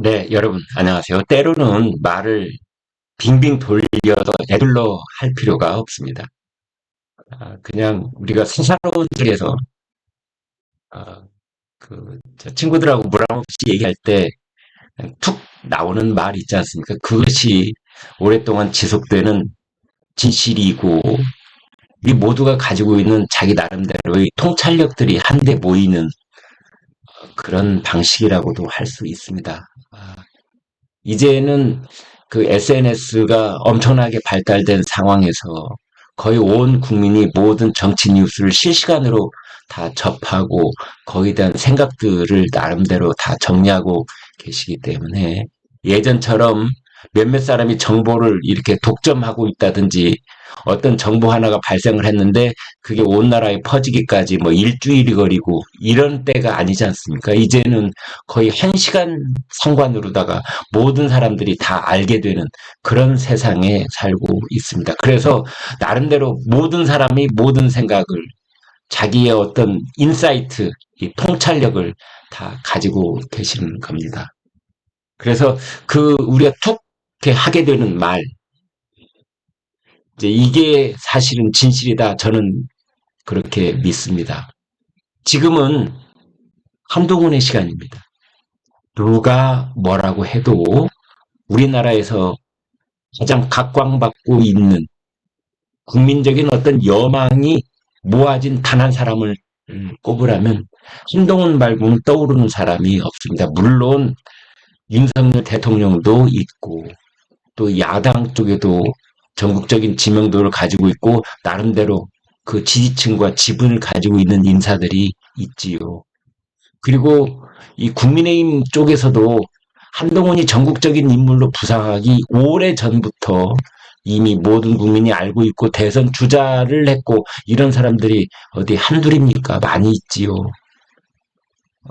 네, 여러분, 안녕하세요. 때로는 말을 빙빙 돌려서 에둘러 할 필요가 없습니다. 그냥 우리가 사사로운 자리에서, 저 친구들하고 무랑없이 얘기할 때 그냥 툭 나오는 말이 있지 않습니까? 그것이 오랫동안 지속되는 진실이고, 우리 모두가 가지고 있는 자기 나름대로의 통찰력들이 한데 모이는 그런 방식이라고도 할 수 있습니다. 이제는 그 SNS가 엄청나게 발달된 상황에서 거의 온 국민이 모든 정치 뉴스를 실시간으로 다 접하고 거기에 대한 생각들을 나름대로 다 정리하고 계시기 때문에 예전처럼 몇몇 사람이 정보를 이렇게 독점하고 있다든지 어떤 정보 하나가 발생을 했는데 그게 온 나라에 퍼지기까지 뭐 일주일이 걸리고 이런 때가 아니지 않습니까? 이제는 거의 한 시간 상관으로다가 모든 사람들이 다 알게 되는 그런 세상에 살고 있습니다. 그래서 나름대로 모든 사람이 모든 생각을 자기의 어떤 인사이트, 이 통찰력을 다 가지고 계시는 겁니다. 그래서 우리가 툭 이렇게 하게 되는 말, 이제 이게 사실은 진실이다. 저는 그렇게 믿습니다. 지금은 한동훈의 시간입니다. 누가 뭐라고 해도 우리나라에서 가장 각광받고 있는 국민적인 어떤 여망이 모아진 단 한 사람을 꼽으라면 한동훈 말고는 떠오르는 사람이 없습니다. 물론 윤석열 대통령도 있고 또 야당 쪽에도 전국적인 지명도를 가지고 있고 나름대로 그 지지층과 지분을 가지고 있는 인사들이 있지요. 그리고 이 국민의힘 쪽에서도 한동훈이 전국적인 인물로 부상하기 오래 전부터 이미 모든 국민이 알고 있고 대선 주자를 했고 이런 사람들이 어디 한둘입니까? 많이 있지요.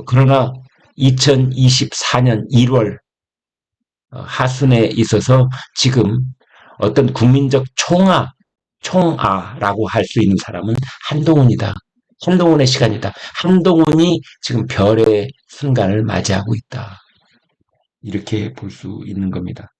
그러나 2024년 1월 하순에 있어서 지금 어떤 국민적 총아라고 할 수 있는 사람은 한동훈이다. 한동훈의 시간이다. 한동훈이 지금 별의 순간을 맞이하고 있다. 이렇게 볼 수 있는 겁니다.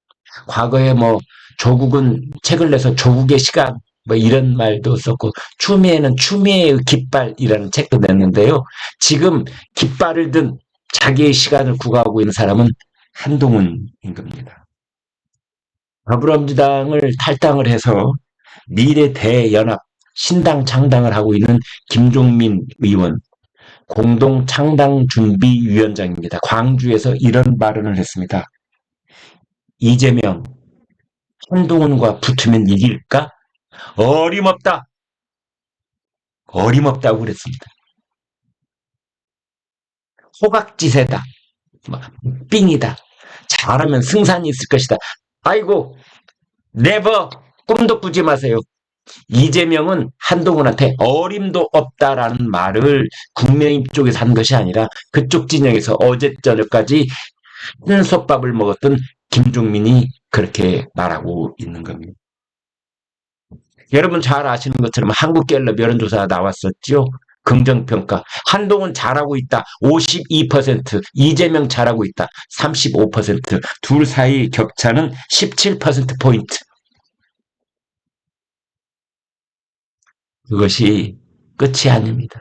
과거에 뭐 조국은 책을 내서 조국의 시간 뭐 이런 말도 썼고 추미애는 추미애의 깃발이라는 책도 냈는데요. 지금 깃발을 든 자기의 시간을 구가하고 있는 사람은 한동훈인 겁니다. 더불어민주당을 탈당을 해서 미래대연합 신당 창당을 하고 있는 김종민 의원 공동창당준비위원장입니다. 광주에서 이런 발언을 했습니다. 이재명, 한동훈과 붙으면 이길까? 어림없다. 어림없다고 그랬습니다. 호박지세다. 빙이다. 잘하면 승산이 있을 것이다. 아이고, 네버 꿈도 꾸지 마세요. 이재명은 한동훈한테 어림도 없다라는 말을 국민의힘 쪽에서 한 것이 아니라 그쪽 진영에서 어제 저녁까지 한솥밥을 먹었던 김종민이 그렇게 말하고 있는 겁니다. 여러분 잘 아시는 것처럼 한국갤럽 여론조사 나왔었죠. 긍정평가. 한동훈 잘하고 있다. 52%, 이재명 잘하고 있다. 35%, 둘 사이 격차는 17%포인트. 그것이 끝이 아닙니다.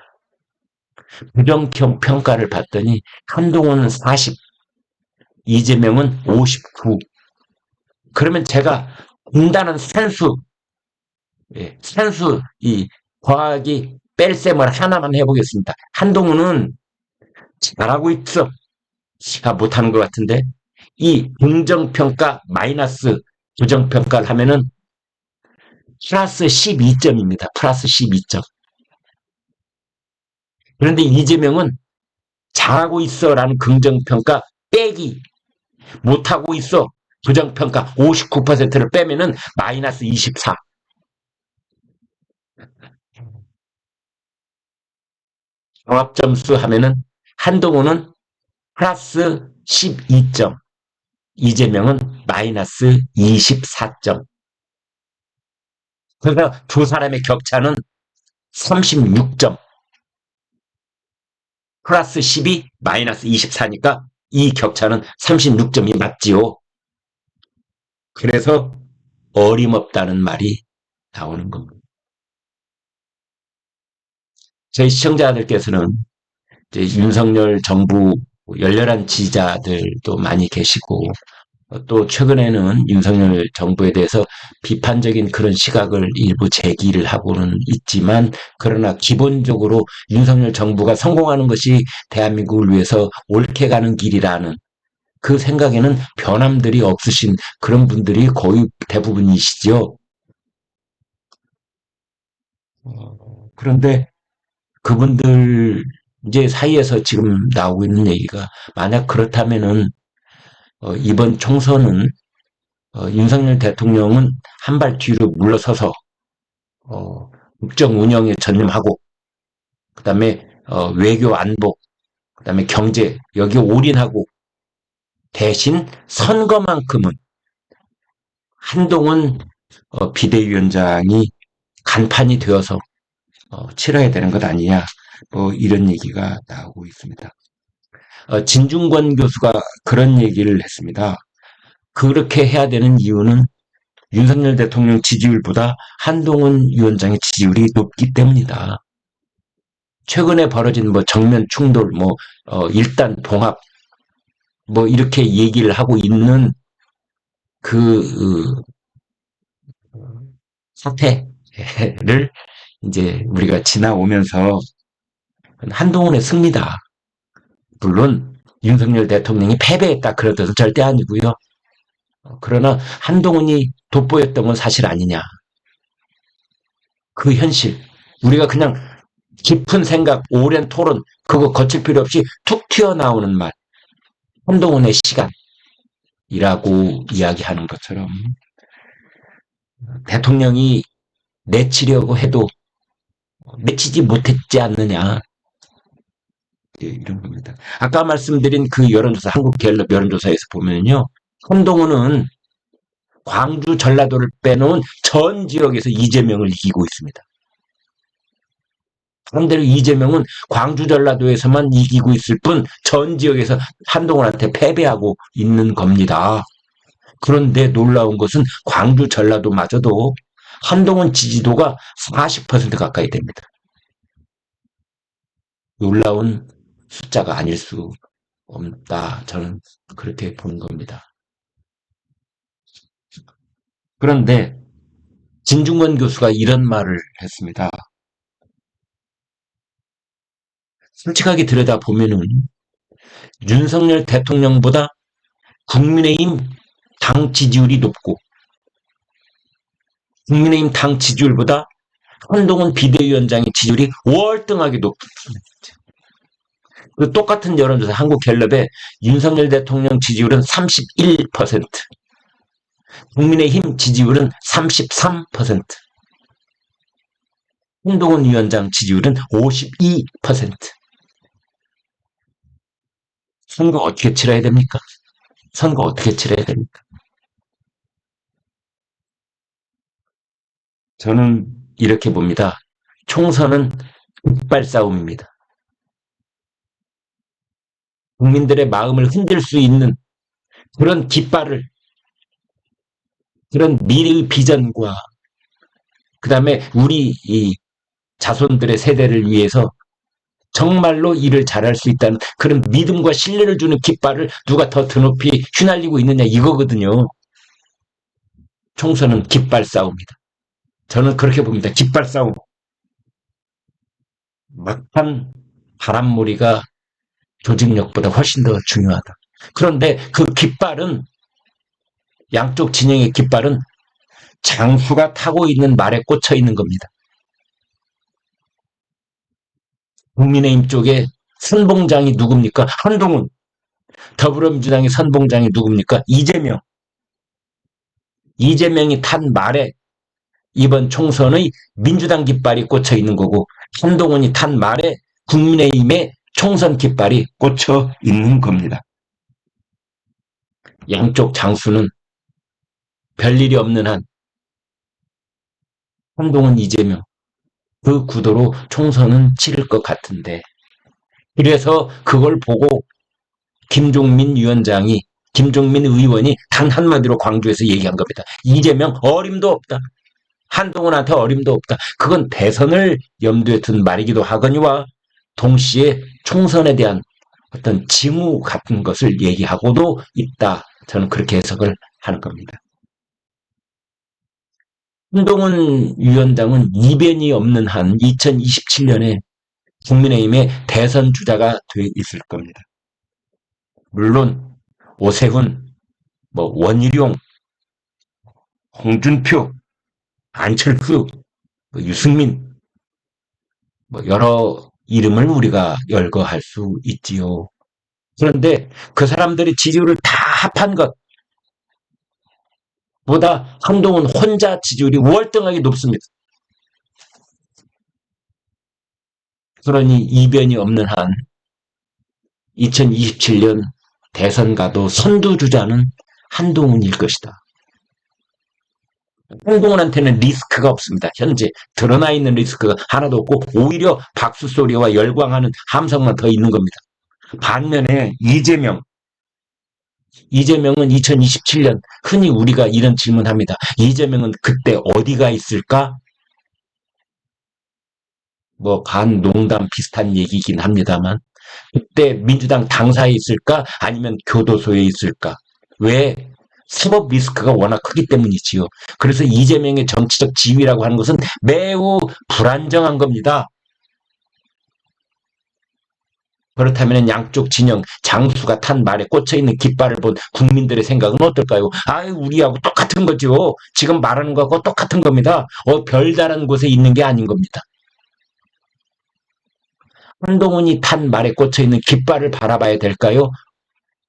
부정평가를 봤더니 한동훈은 40, 이재명은 59. 그러면 제가 간단한 산수, 산수 이 더하기 뺄셈을 하나만 해보겠습니다. 한동훈은 잘하고 있어. 못하는 것 같은데 이 긍정평가 마이너스 부정평가를 하면은 플러스 12점입니다. 플러스 12점. 그런데 이재명은 잘하고 있어라는 긍정평가 빼기 못하고 있어 부정평가 59%를 빼면은 마이너스 24. 종합점수 하면은 한동훈은 플러스 12점, 이재명은 마이너스 24점. 그래서 두 사람의 격차는 36점. 플러스 12, 마이너스 24니까 이 격차는 36점이 맞지요. 그래서 어림없다는 말이 나오는 겁니다. 저희 시청자들께서는 이제 윤석열 정부 열렬한 지지자들도 많이 계시고 또 최근에는 윤석열 정부에 대해서 비판적인 그런 시각을 일부 제기를 하고는 있지만 그러나 기본적으로 윤석열 정부가 성공하는 것이 대한민국을 위해서 옳게 가는 길이라는 그 생각에는 변함들이 없으신 그런 분들이 거의 대부분이시죠. 그런데 그분들 이제 사이에서 지금 나오고 있는 얘기가 만약 그렇다면은 이번 총선은 윤석열 대통령은 한 발 뒤로 물러서서 국정 운영에 전념하고 그다음에 외교 안보 그다음에 경제 여기에 올인하고 대신 선거만큼은 한동훈 비대위원장이 간판이 되어서 치러야 되는 것 아니냐 뭐 이런 얘기가 나오고 있습니다. 진중권 교수가 그런 얘기를 했습니다. 그렇게 해야 되는 이유는 윤석열 대통령 지지율보다 한동훈 위원장의 지지율이 높기 때문이다. 최근에 벌어진 뭐 정면 충돌, 뭐 일단 봉합, 뭐 이렇게 얘기를 하고 있는 그 사태를 이제 우리가 지나오면서 한동훈의 승리다. 물론 윤석열 대통령이 패배했다 그런 뜻은 절대 아니고요. 그러나 한동훈이 돋보였던 건 사실 아니냐. 그 현실. 우리가 그냥 깊은 생각, 오랜 토론, 그거 거칠 필요 없이 툭 튀어나오는 말. 한동훈의 시간이라고 이야기하는 것처럼 대통령이 내치려고 해도 내치지 못했지 않느냐. 이런 겁니다. 아까 말씀드린 그 여론조사, 한국갤럽 여론조사에서 보면요. 한동훈은 광주 전라도를 빼놓은 전 지역에서 이재명을 이기고 있습니다. 반대로 이재명은 광주 전라도에서만 이기고 있을 뿐 전 지역에서 한동훈한테 패배하고 있는 겁니다. 그런데 놀라운 것은 광주 전라도마저도 한동훈 지지도가 40% 가까이 됩니다. 놀라운 숫자가 아닐 수 없다. 저는 그렇게 보는 겁니다. 그런데 진중권 교수가 이런 말을 했습니다. 솔직하게 들여다보면은 윤석열 대통령보다 국민의힘 당 지지율이 높고 국민의힘 당 지지율보다 한동훈 비대위원장의 지지율이 월등하게 높습니다. 그 똑같은 여론조사 한국갤럽의 윤석열 대통령 지지율은 31%, 국민의힘 지지율은 33%, 한동훈 위원장 지지율은 52%. 선거 어떻게 치러야 됩니까? 선거 어떻게 치러야 됩니까? 저는 이렇게 봅니다. 총선은 깃발 싸움입니다. 국민들의 마음을 흔들 수 있는 그런 깃발을, 그런 미래의 비전과 그 다음에 우리 이 자손들의 세대를 위해서 정말로 일을 잘할 수 있다는 그런 믿음과 신뢰를 주는 깃발을 누가 더 드높이 휘날리고 있느냐 이거거든요. 총선은 깃발 싸움이다. 저는 그렇게 봅니다. 깃발 싸움. 막판 바람몰이가 조직력보다 훨씬 더 중요하다. 그런데 그 깃발은 양쪽 진영의 깃발은 장수가 타고 있는 말에 꽂혀 있는 겁니다. 국민의힘 쪽에 선봉장이 누굽니까? 한동훈. 더불어민주당의 선봉장이 누굽니까? 이재명. 이재명이 탄 말에 이번 총선의 민주당 깃발이 꽂혀 있는 거고 한동훈이 탄 말에 국민의힘의 총선 깃발이 꽂혀 있는 겁니다. 양쪽 장수는 별일이 없는 한 한동훈, 이재명 그 구도로 총선은 치를 것 같은데 그래서 그걸 보고 김종민 위원장이 김종민 의원이 단 한마디로 광주에서 얘기한 겁니다. 이재명 어림도 없다. 한동훈한테 어림도 없다. 그건 대선을 염두에 둔 말이기도 하거니와 동시에 총선에 대한 어떤 징후 같은 것을 얘기하고도 있다. 저는 그렇게 해석을 하는 겁니다. 한동훈 위원장은 이변이 없는 한 2027년에 국민의힘의 대선 주자가 돼 있을 겁니다. 물론 오세훈, 원희룡, 홍준표, 안철수, 유승민 여러 이름을 우리가 열거할 수 있지요. 그런데 그 사람들의 지지율을 다 합한 것보다 한동훈 혼자 지지율이 월등하게 높습니다. 그러니 이변이 없는 한 2027년 대선 가도 선두주자는 한동훈일 것이다. 한동훈한테는 리스크가 없습니다. 현재 드러나 있는 리스크가 하나도 없고 오히려 박수 소리와 열광하는 함성만 더 있는 겁니다. 반면에 이재명은 2027년 흔히 우리가 이런 질문합니다. 이재명은 그때 어디가 있을까? 간 농담 비슷한 얘기긴 합니다만 그때 민주당 당사에 있을까? 아니면 교도소에 있을까? 왜? 사법 리스크가 워낙 크기 때문이지요. 그래서 이재명의 정치적 지위라고 하는 것은 매우 불안정한 겁니다. 그렇다면 양쪽 진영 장수가 탄 말에 꽂혀있는 깃발을 본 국민들의 생각은 어떨까요? 우리하고 똑같은 거죠. 지금 말하는 거하고 똑같은 겁니다. 별다른 곳에 있는 게 아닌 겁니다. 한동훈이 탄 말에 꽂혀있는 깃발을 바라봐야 될까요?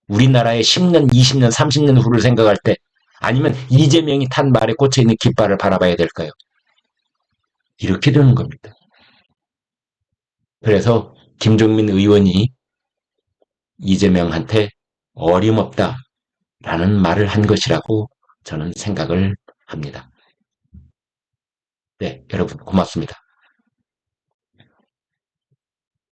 우리나라의 10년, 20년, 30년 후를 생각할 때 아니면 이재명이 탄 말에 꽂혀있는 깃발을 바라봐야 될까요? 이렇게 되는 겁니다. 그래서 김종민 의원이 이재명한테 어림없다라는 말을 한 것이라고 저는 생각을 합니다. 네, 여러분 고맙습니다.